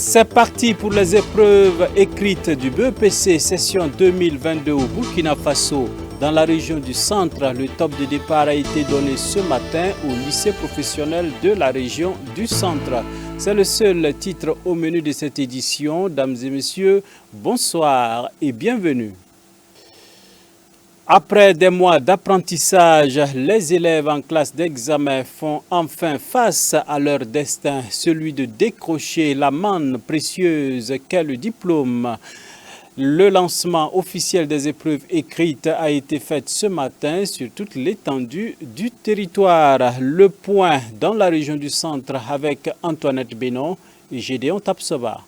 C'est parti pour les épreuves écrites du BEPC session 2022 au Burkina Faso. Dans la région du centre, le top de départ a été donné ce matin au lycée professionnel de la région du centre. C'est le seul titre au menu de cette édition. Dames et messieurs, bonsoir et bienvenue. Après des mois d'apprentissage, les élèves en classe d'examen font enfin face à leur destin, celui de décrocher la manne précieuse qu'est le diplôme. Le lancement officiel des épreuves écrites a été fait ce matin sur toute l'étendue du territoire. Le point dans la région du centre avec Antoinette Bénon et Gédéon Tapsoba.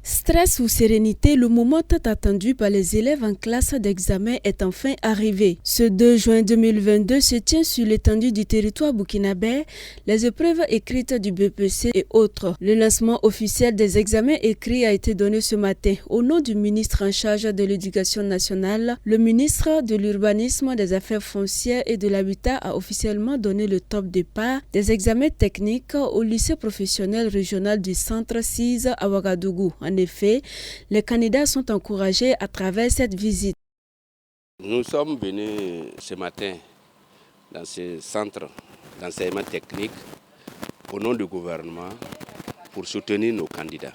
Stress ou sérénité, le moment tant attendu par les élèves en classe d'examen est enfin arrivé. Ce 2 juin 2022 se tient sur l'étendue du territoire burkinabé les épreuves écrites du BEPC et autres. Le lancement officiel des examens écrits a été donné ce matin. Au nom du ministre en charge de l'Éducation nationale, le ministre de l'Urbanisme, des Affaires foncières et de l'Habitat a officiellement donné le top départ des examens techniques au lycée professionnel régional du centre 6 à Ouagadougou. En effet, les candidats sont encouragés à travers cette visite. Nous sommes venus ce matin dans ce centre d'enseignement technique au nom du gouvernement pour soutenir nos candidats,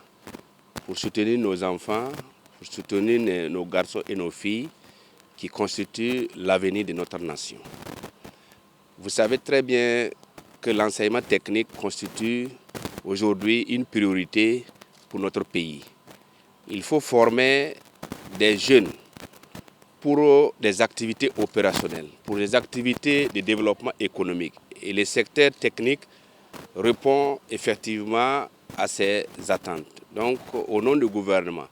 pour soutenir nos enfants, pour soutenir nos garçons et nos filles qui constituent l'avenir de notre nation. Vous savez très bien que l'enseignement technique constitue aujourd'hui une priorité pour notre pays. Il faut former des jeunes pour des activités opérationnelles, pour des activités de développement économique. Et le secteur technique répond effectivement à ces attentes. Donc, au nom du gouvernement,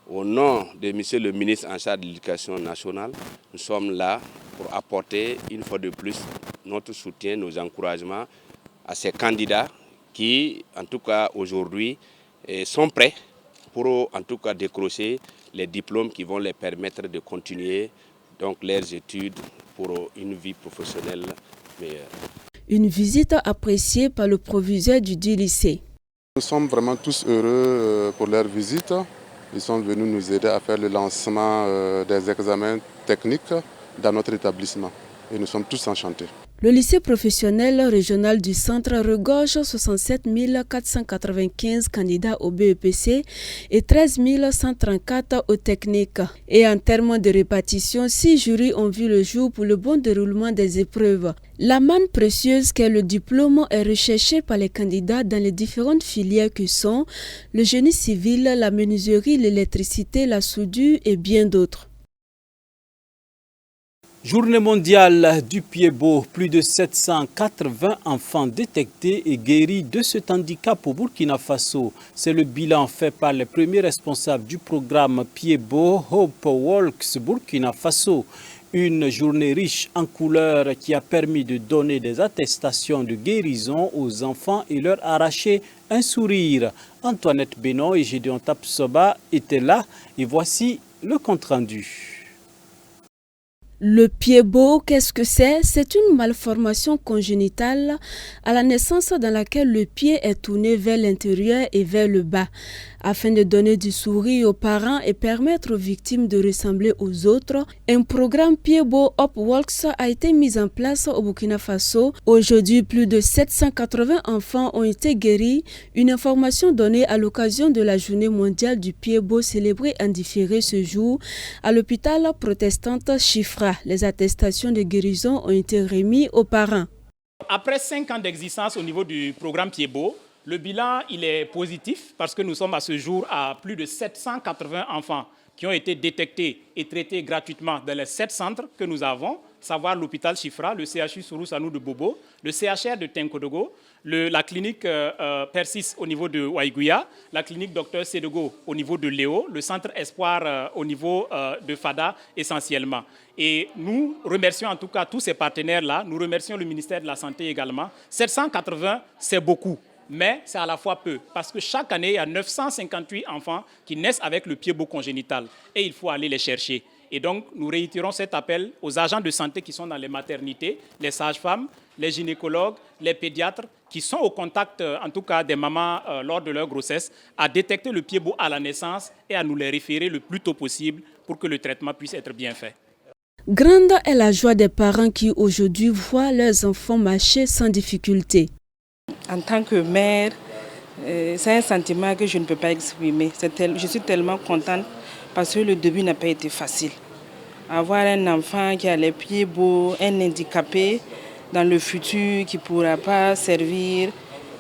au nom de monsieur le ministre en charge de l'Éducation nationale, nous sommes là pour apporter une fois de plus notre soutien, nos encouragements à ces candidats qui, en tout cas aujourd'hui, sont prêts pour en tout cas décrocher les diplômes qui vont les permettre de continuer donc leurs études pour une vie professionnelle meilleure. Une visite appréciée par le proviseur du dit lycée. Nous sommes vraiment tous heureux pour leur visite. Ils sont venus nous aider à faire le lancement des examens techniques dans notre établissement et nous sommes tous enchantés. Le lycée professionnel régional du centre regorge 67 495 candidats au BEPC et 13 134 aux techniques. Et en termes de répartition, 6 jurys ont vu le jour pour le bon déroulement des épreuves. La manne précieuse qu'est le diplôme est recherchée par les candidats dans les différentes filières que sont le génie civil, la menuiserie, l'électricité, la soudure et bien d'autres. Journée mondiale du pied beau, plus de 780 enfants détectés et guéris de cet handicap au Burkina Faso. C'est le bilan fait par les premiers responsables du programme Pied beau Hope Walks Burkina Faso. Une journée riche en couleurs qui a permis de donner des attestations de guérison aux enfants et leur arracher un sourire. Antoinette Bénon et Gédéon Tapsoba étaient là et voici le compte-rendu. Le pied beau, qu'est-ce que c'est? C'est une malformation congénitale à la naissance dans laquelle le pied est tourné vers l'intérieur et vers le bas, afin de donner du sourire aux parents et permettre aux victimes de ressembler aux autres. Un programme Pied beau Up Walks a été mis en place au Burkina Faso. Aujourd'hui, plus de 780 enfants ont été guéris. Une information donnée à l'occasion de la journée mondiale du pied beau célébrée en différé ce jour à l'hôpital protestante Chifra. Les attestations de guérison ont été remises aux parents. Après 5 ans d'existence au niveau du programme Pied beau, le bilan il est positif parce que nous sommes à ce jour à plus de 780 enfants qui ont été détectés et traités gratuitement dans les 7 centres que nous avons, savoir l'hôpital Chifra, le CHU Sourou Sanou de Bobo, le CHR de Tenkodogo, la clinique Persis au niveau de Waïgouya, la clinique Dr Sédego au niveau de Léo, le centre Espoir au niveau de Fada essentiellement. Et nous remercions en tout cas tous ces partenaires-là, nous remercions le ministère de la Santé également. 780, c'est beaucoup. Mais c'est à la fois peu, parce que chaque année, il y a 958 enfants qui naissent avec le pied beau congénital et il faut aller les chercher. Et donc, nous réitérons cet appel aux agents de santé qui sont dans les maternités, les sages-femmes, les gynécologues, les pédiatres, qui sont au contact, en tout cas des mamans lors de leur grossesse, à détecter le pied-bot à la naissance et à nous les référer le plus tôt possible pour que le traitement puisse être bien fait. Grande est la joie des parents qui aujourd'hui voient leurs enfants marcher sans difficulté. En tant que mère, c'est un sentiment que je ne peux pas exprimer. Je suis tellement contente parce que le début n'a pas été facile. Avoir un enfant qui a les pieds beaux, un handicapé dans le futur qui ne pourra pas servir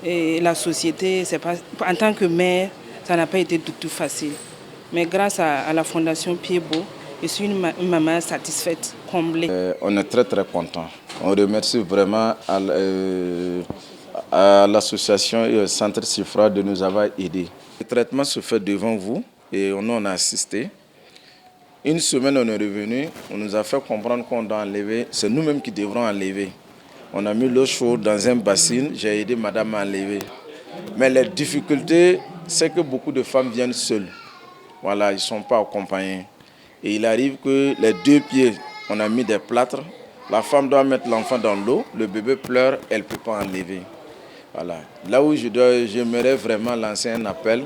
la société, en tant que mère, ça n'a pas été du tout facile. Mais grâce à la Fondation Pieds Beaux, je suis une maman satisfaite, comblée. On est très très content. On remercie vraiment à l'association et au centre CIFRA de nous avoir aidés. Le traitement se fait devant vous et on a assisté. Une semaine, on est revenu, on nous a fait comprendre qu'on doit enlever, c'est nous-mêmes qui devrons enlever. On a mis l'eau chaude dans un bassin, j'ai aidé madame à enlever. Mais les difficultés, c'est que beaucoup de femmes viennent seules. Voilà, ils ne sont pas accompagnés. Et il arrive que les 2 pieds, on a mis des plâtres. La femme doit mettre l'enfant dans l'eau, le bébé pleure, elle ne peut pas enlever. Voilà. Là où j'aimerais vraiment lancer un appel,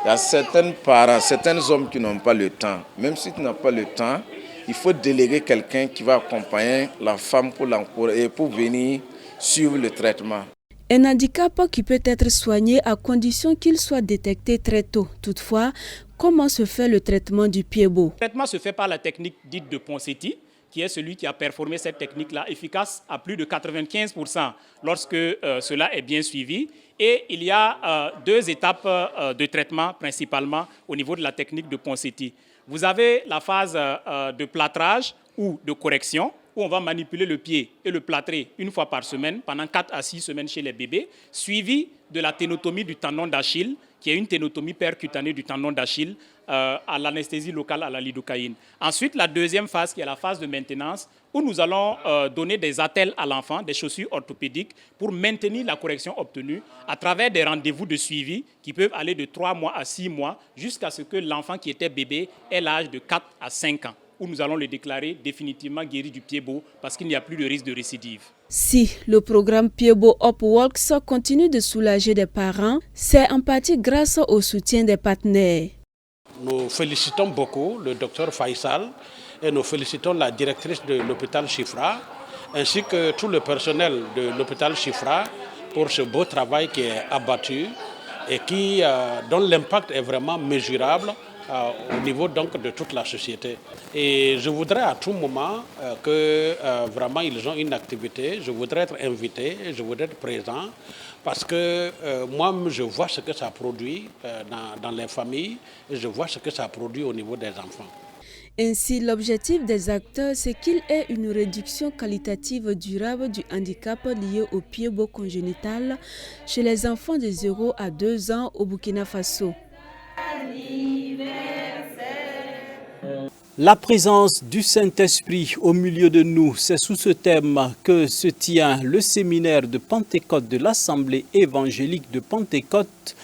il y a certains parents, certains hommes qui n'ont pas le temps. Même si tu n'as pas le temps, il faut déléguer quelqu'un qui va accompagner la femme pour l'encourager et pour venir suivre le traitement. Un handicap qui peut être soigné à condition qu'il soit détecté très tôt. Toutefois, comment se fait le traitement du pied-bot? Le traitement se fait par la technique dite de Ponseti, qui est celui qui a performé cette technique-là, efficace à plus de 95% lorsque cela est bien suivi. Et il y a 2 étapes de traitement principalement au niveau de la technique de Ponseti. Vous avez la phase de plâtrage ou de correction, où on va manipuler le pied et le plâtrer une fois par semaine, pendant 4 à 6 semaines chez les bébés, suivi de la ténotomie du tendon d'Achille, qui est une ténotomie percutanée du tendon d'Achille à l'anesthésie locale à la lidocaïne. Ensuite, la deuxième phase, qui est la phase de maintenance, où nous allons donner des attelles à l'enfant, des chaussures orthopédiques, pour maintenir la correction obtenue à travers des rendez-vous de suivi qui peuvent aller de 3 mois à 6 mois, jusqu'à ce que l'enfant qui était bébé ait l'âge de 4 à 5 ans, où nous allons le déclarer définitivement guéri du pied-bot parce qu'il n'y a plus de risque de récidive. Si le programme Pied-Beau Upworks continue de soulager des parents, c'est en partie grâce au soutien des partenaires. Nous félicitons beaucoup le docteur Faisal et nous félicitons la directrice de l'hôpital Chifra ainsi que tout le personnel de l'hôpital Chifra pour ce beau travail qui est abattu et dont l'impact est vraiment mesurable au niveau donc de toute la société. Et je voudrais à tout moment que vraiment ils ont une activité, je voudrais être invité, je voudrais être présent parce que moi je vois ce que ça produit dans les familles et je vois ce que ça produit au niveau des enfants. Ainsi, l'objectif des acteurs, c'est qu'il y ait une réduction qualitative durable du handicap lié au pied-bot congénital chez les enfants de 0 à 2 ans au Burkina Faso. La présence du Saint-Esprit au milieu de nous, c'est sous ce thème que se tient le séminaire de Pentecôte de l'Assemblée évangélique de Pentecôte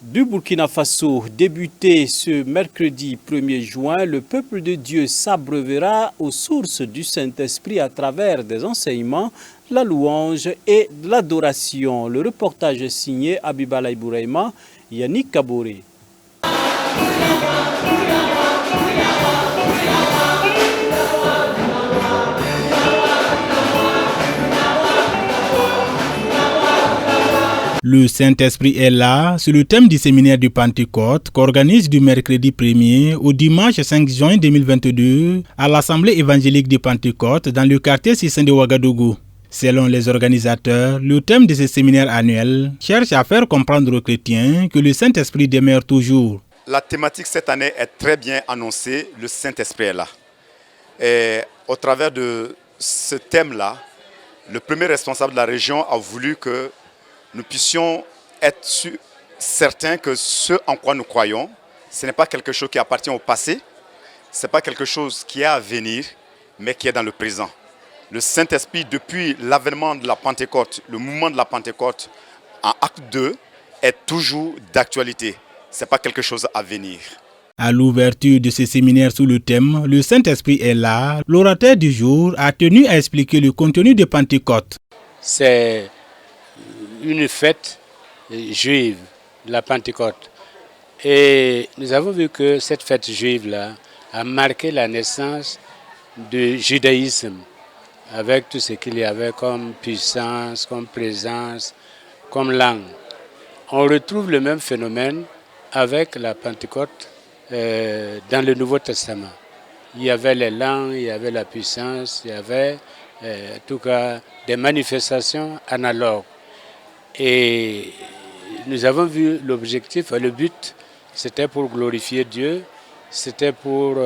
du Burkina Faso. Débuté ce mercredi 1er juin, le peuple de Dieu s'abreuvera aux sources du Saint-Esprit à travers des enseignements, la louange et l'adoration. Le reportage est signé Abibalaï Bouraïma, Yannick Kaboré. Le Saint-Esprit est là, c'est le thème du séminaire du Pentecôte qu'organise du mercredi 1er au dimanche 5 juin 2022 à l'Assemblée évangélique du Pentecôte dans le quartier Sissin de Ouagadougou. Selon les organisateurs, le thème de ce séminaire annuel cherche à faire comprendre aux chrétiens que le Saint-Esprit demeure toujours. La thématique cette année est très bien annoncée, le Saint-Esprit est là. Et au travers de ce thème-là, le premier responsable de la région a voulu que nous puissions être certains que ce en quoi nous croyons, ce n'est pas quelque chose qui appartient au passé, ce n'est pas quelque chose qui est à venir, mais qui est dans le présent. Le Saint-Esprit, depuis l'avènement de la Pentecôte, le mouvement de la Pentecôte en acte 2, est toujours d'actualité. Ce n'est pas quelque chose à venir. À l'ouverture de ce séminaire sous le thème « Le Saint-Esprit est là », l'orateur du jour a tenu à expliquer le contenu de Pentecôte. C'est une fête juive, la Pentecôte. Et nous avons vu que cette fête juive-là a marqué la naissance du judaïsme, avec tout ce qu'il y avait comme puissance, comme présence, comme langue. On retrouve le même phénomène avec la Pentecôte dans le Nouveau Testament. Il y avait les langues, il y avait la puissance, il y avait en tout cas des manifestations analogues. Et nous avons vu l'objectif, le but, c'était pour glorifier Dieu, c'était pour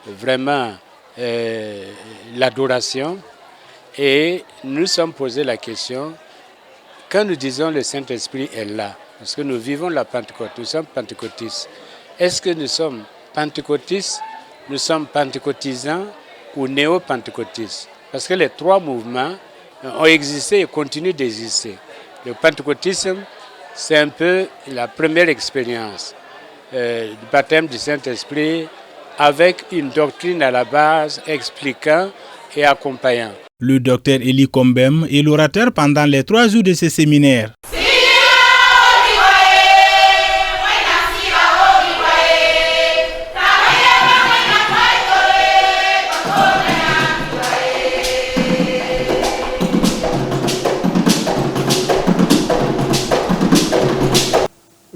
vraiment l'adoration. Et nous nous sommes posé la question, quand nous disons le Saint-Esprit est là, parce que nous vivons la Pentecôte, nous sommes pentecôtistes, est-ce que nous sommes pentecôtistes, nous sommes pentecôtisants ou néo-pentecôtistes? Parce que les trois mouvements ont existé et continuent d'exister. Le pentecôtisme, c'est un peu la première expérience du baptême du Saint-Esprit avec une doctrine à la base expliquant et accompagnant. Le docteur Eli Kombem est l'orateur pendant les 3 jours de ce séminaire.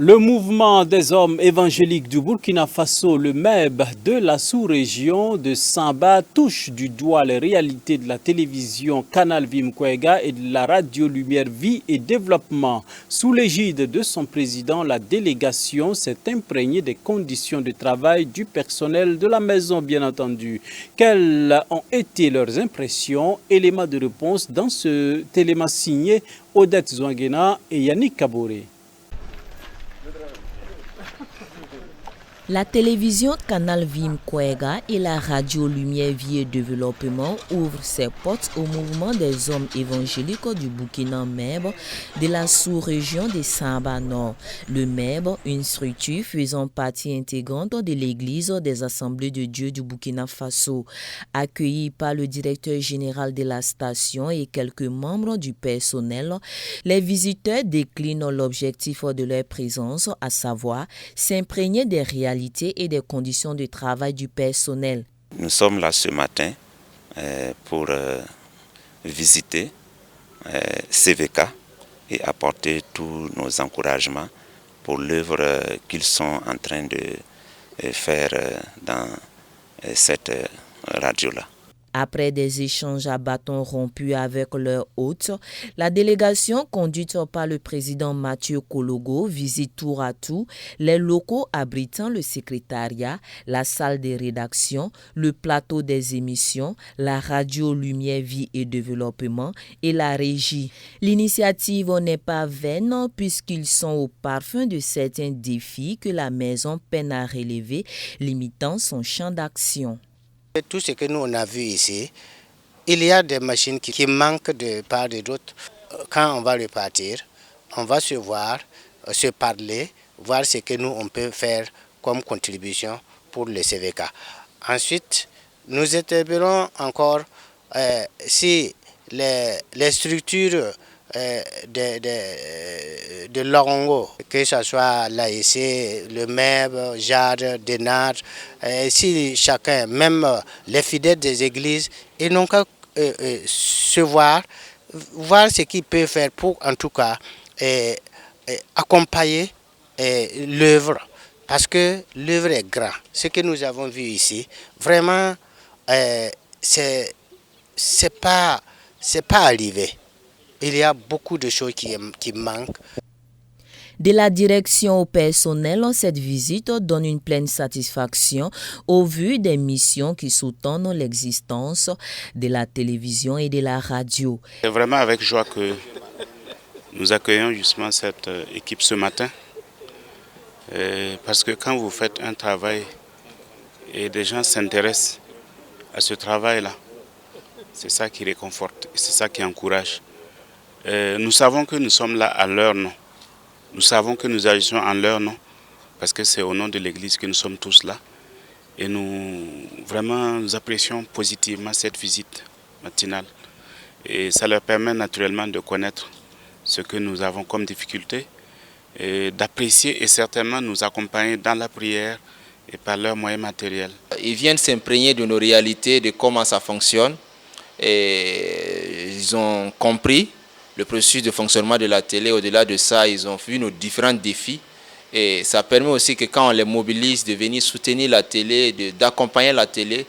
Le mouvement des hommes évangéliques du Burkina Faso, le MEB de la sous-région de Samba, touche du doigt les réalités de la télévision Canal Vimkwega et de la radio Lumière Vie et Développement. Sous l'égide de son président, la délégation s'est imprégnée des conditions de travail du personnel de la maison, bien entendu. Quelles ont été leurs impressions? Éléments de réponse dans ce téléma signé Odette Zouangena et Yannick Kaboré. La télévision Canal Vimkwega et la radio Lumière Vie et Développement ouvrent ses portes au mouvement des hommes évangéliques du Burkina MEB de la sous-région de Samba Nord. Le MEB, une structure faisant partie intégrante de l'Église des Assemblées de Dieu du Burkina Faso, accueilli par le directeur général de la station et quelques membres du personnel, les visiteurs déclinent l'objectif de leur présence, à savoir s'imprégner des réalités et des conditions de travail du personnel. Nous sommes là ce matin pour visiter CVK et apporter tous nos encouragements pour l'œuvre qu'ils sont en train de faire dans cette radio-là. Après des échanges à bâtons rompus avec leurs hôtes, la délégation conduite par le président Mathieu Kologo visite tour à tour les locaux abritant le secrétariat, la salle des rédactions, le plateau des émissions, la radio Lumière Vie et Développement et la régie. L'initiative n'est pas vaine puisqu'ils sont au parfum de certains défis que la maison peine à relever, limitant son champ d'action. Tout ce que nous on a vu ici, il y a des machines qui manquent de part et d'autre. Quand on va repartir, on va se voir, se parler, voir ce que nous on peut faire comme contribution pour le CVK. Ensuite, nous établirons encore si les structures de l'Orongo, que ce soit l'AEC, le MEB, JAD, DENAR, si chacun, même les fidèles des églises, ils n'ont qu'à se voir ce qu'ils peuvent faire pour, en tout cas, accompagner l'œuvre. Parce que l'œuvre est grande. Ce que nous avons vu ici, vraiment, c'est pas arrivé. Il y a beaucoup de choses qui manquent. De la direction au personnel, cette visite donne une pleine satisfaction au vu des missions qui sous-tendent l'existence de la télévision et de la radio. C'est vraiment avec joie que nous accueillons justement cette équipe ce matin. Parce que quand vous faites un travail et des gens s'intéressent à ce travail-là, c'est ça qui réconforte et c'est ça qui encourage. Nous savons que nous sommes là à leur nom. Nous savons que nous agissons en leur nom parce que c'est au nom de l'Église que nous sommes tous là. Et nous apprécions positivement cette visite matinale. Et ça leur permet naturellement de connaître ce que nous avons comme difficulté, d'apprécier et certainement nous accompagner dans la prière et par leurs moyens matériels. Ils viennent s'imprégner de nos réalités, de comment ça fonctionne. Et ils ont compris le processus de fonctionnement de la télé. Au-delà de ça, ils ont vu nos différents défis. Et ça permet aussi que quand on les mobilise de venir soutenir la télé, d'accompagner la télé,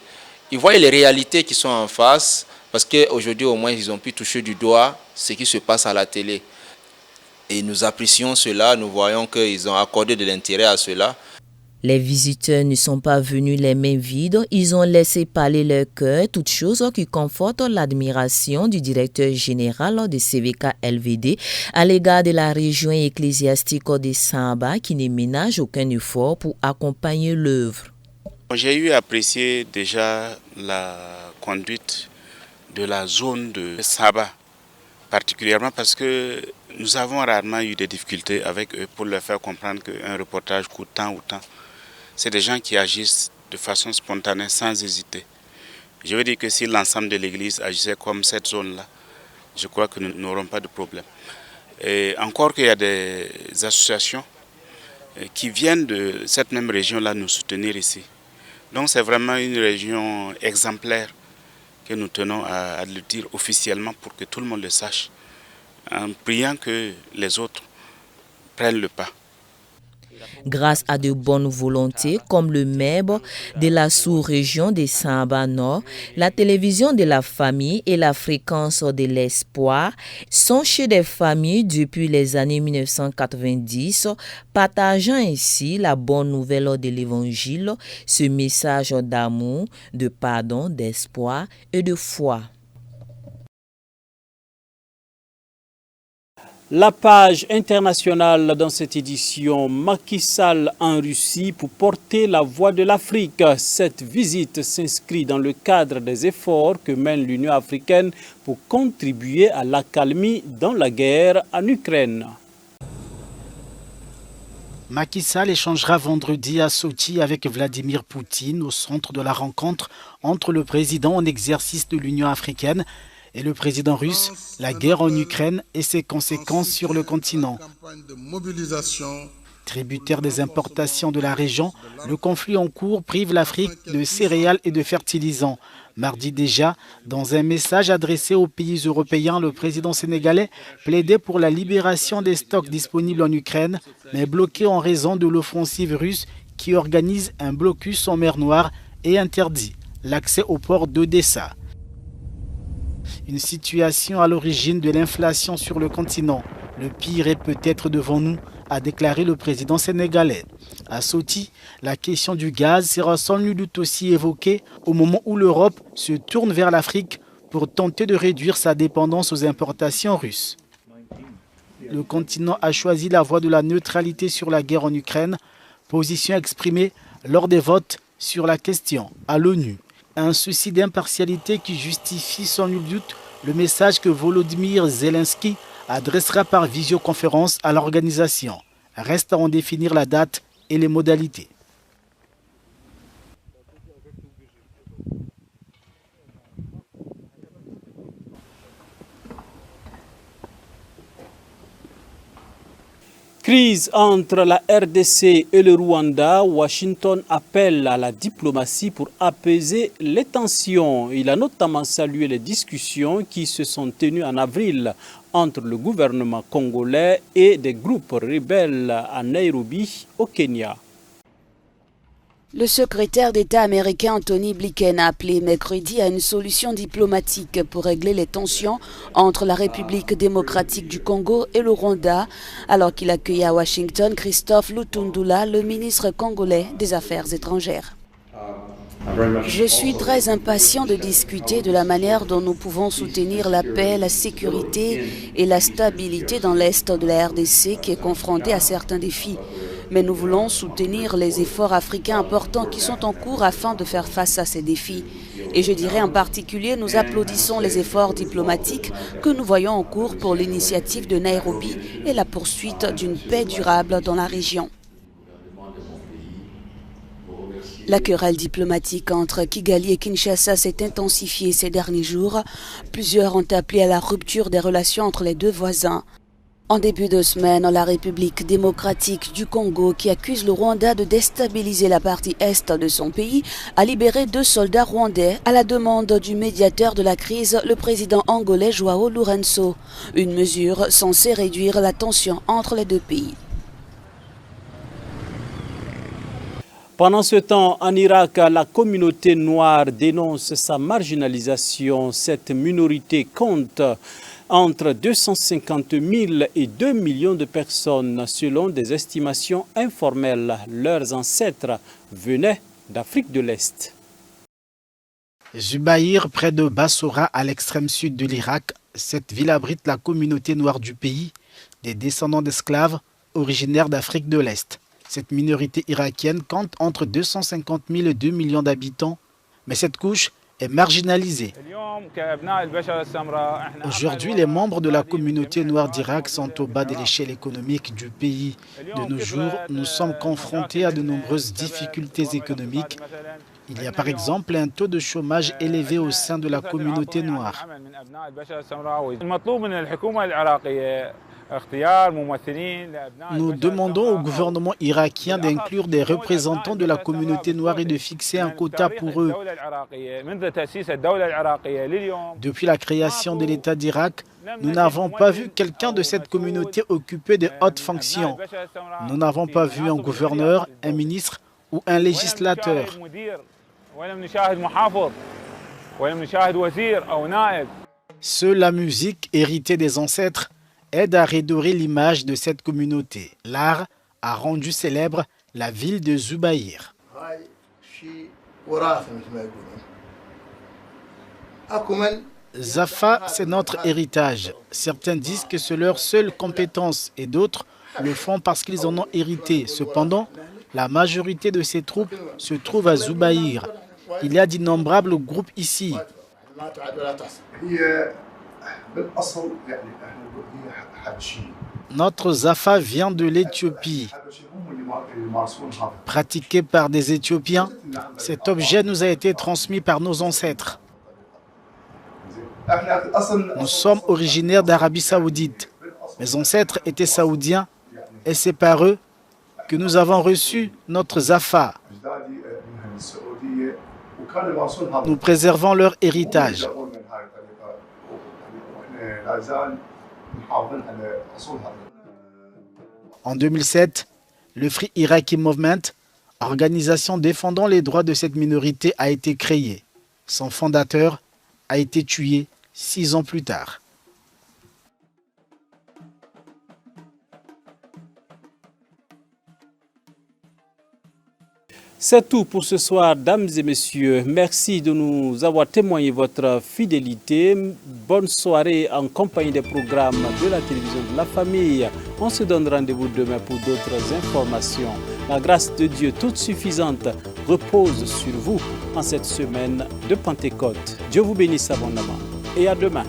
ils voient les réalités qui sont en face. Parce qu'aujourd'hui, au moins, ils ont pu toucher du doigt ce qui se passe à la télé. Et nous apprécions cela, nous voyons qu'ils ont accordé de l'intérêt à cela. Les visiteurs ne sont pas venus les mains vides, ils ont laissé parler leur cœur, toute chose qui conforte l'admiration du directeur général de CVK LVD à l'égard de la région ecclésiastique de Samba qui ne ménage aucun effort pour accompagner l'œuvre. J'ai eu à apprécier déjà la conduite de la zone de Saba, particulièrement parce que nous avons rarement eu des difficultés avec eux pour leur faire comprendre qu'un reportage coûte tant ou tant. C'est des gens qui agissent de façon spontanée, sans hésiter. Je veux dire que si l'ensemble de l'Église agissait comme cette zone-là, je crois que nous n'aurons pas de problème. Et encore qu'il y a des associations qui viennent de cette même région-là nous soutenir ici. Donc c'est vraiment une région exemplaire que nous tenons à le dire officiellement pour que tout le monde le sache, en priant que les autres prennent le pas. Grâce à de bonnes volontés comme le MEB de la sous-région de Samba Nord, la télévision de la famille et la fréquence de l'espoir sont chez des familles depuis les années 1990, partageant ainsi la bonne nouvelle de l'Évangile, ce message d'amour, de pardon, d'espoir et de foi. La page internationale dans cette édition, Macky Sall en Russie pour porter la voix de l'Afrique. Cette visite s'inscrit dans le cadre des efforts que mène l'Union africaine pour contribuer à l'accalmie dans la guerre en Ukraine. Macky Sall échangera vendredi à Sochi avec Vladimir Poutine au centre de la rencontre entre le président en exercice de l'Union africaine et le président russe, la guerre en Ukraine et ses conséquences sur le continent. Tributaire des importations de la région, le conflit en cours prive l'Afrique de céréales et de fertilisants. Mardi déjà, dans un message adressé aux pays européens, le président sénégalais plaidait pour la libération des stocks disponibles en Ukraine, mais bloqués en raison de l'offensive russe qui organise un blocus en mer Noire et interdit l'accès au port d'Odessa. Une situation à l'origine de l'inflation sur le continent. Le pire est peut-être devant nous, a déclaré le président sénégalais. À Sochi, la question du gaz sera sans nul doute aussi évoquée au moment où l'Europe se tourne vers l'Afrique pour tenter de réduire sa dépendance aux importations russes. Le continent a choisi la voie de la neutralité sur la guerre en Ukraine, position exprimée lors des votes sur la question à l'ONU. Un souci d'impartialité qui justifie sans nul doute le message que Volodymyr Zelensky adressera par visioconférence à l'organisation. Reste à en définir la date et les modalités. Crise entre la RDC et le Rwanda, Washington appelle à la diplomatie pour apaiser les tensions. Il a notamment salué les discussions qui se sont tenues en avril entre le gouvernement congolais et des groupes rebelles à Nairobi, au Kenya. Le secrétaire d'État américain Anthony Blinken a appelé mercredi à une solution diplomatique pour régler les tensions entre la République démocratique du Congo et le Rwanda, alors qu'il accueillait à Washington Christophe Lutundula, le ministre congolais des Affaires étrangères. Je suis très impatient de discuter de la manière dont nous pouvons soutenir la paix, la sécurité et la stabilité dans l'Est de la RDC qui est confrontée à certains défis. Mais nous voulons soutenir les efforts africains importants qui sont en cours afin de faire face à ces défis. Et je dirais en particulier, nous applaudissons les efforts diplomatiques que nous voyons en cours pour l'initiative de Nairobi et la poursuite d'une paix durable dans la région. La querelle diplomatique entre Kigali et Kinshasa s'est intensifiée ces derniers jours. Plusieurs ont appelé à la rupture des relations entre les deux voisins. En début de semaine, la République démocratique du Congo, qui accuse le Rwanda de déstabiliser la partie est de son pays, a libéré 2 soldats rwandais à la demande du médiateur de la crise, le président angolais Joao Lourenço. Une mesure censée réduire la tension entre les deux pays. Pendant ce temps, en Irak, la communauté noire dénonce sa marginalisation. Cette minorité compte entre 250 000 et 2 millions de personnes, selon des estimations informelles. Leurs ancêtres venaient d'Afrique de l'Est. Zubaïr, près de Bassora, à l'extrême sud de l'Irak, cette ville abrite la communauté noire du pays, des descendants d'esclaves originaires d'Afrique de l'Est. Cette minorité irakienne compte entre 250 000 et 2 millions d'habitants, mais cette couche est marginalisée. Aujourd'hui, les membres de la communauté noire d'Irak sont au bas de l'échelle économique du pays. De nos jours, nous sommes confrontés à de nombreuses difficultés économiques. Il y a par exemple un taux de chômage élevé au sein de la communauté noire. Nous demandons au gouvernement irakien d'inclure des représentants de la communauté noire et de fixer un quota pour eux. Depuis la création de l'État d'Irak, nous n'avons pas vu quelqu'un de cette communauté occuper de hautes fonctions. Nous n'avons pas vu un gouverneur, un ministre ou un législateur. Seule la musique héritée des ancêtres aide à redorer l'image de cette communauté. L'art a rendu célèbre la ville de Zubaïr. Zafa, c'est notre héritage. Certains disent que c'est leur seule compétence et d'autres le font parce qu'ils en ont hérité. Cependant, la majorité de ces troupes se trouvent à Zubaïr. Il y a d'innombrables groupes ici. Notre Zafa vient de l'Éthiopie. Pratiqué par des Éthiopiens, cet objet nous a été transmis par nos ancêtres. Nous sommes originaires d'Arabie Saoudite. Mes ancêtres étaient saoudiens et c'est par eux que nous avons reçu notre Zafa. Nous préservons leur héritage. En 2007, le Free Iraqi Movement, organisation défendant les droits de cette minorité, a été créé. Son fondateur a été tué 6 ans plus tard. C'est tout pour ce soir, dames et messieurs. Merci de nous avoir témoigné votre fidélité. Bonne soirée en compagnie des programmes de la télévision de la famille. On se donne rendez-vous demain pour d'autres informations. La grâce de Dieu toute suffisante repose sur vous en cette semaine de Pentecôte. Dieu vous bénisse abondamment et à demain.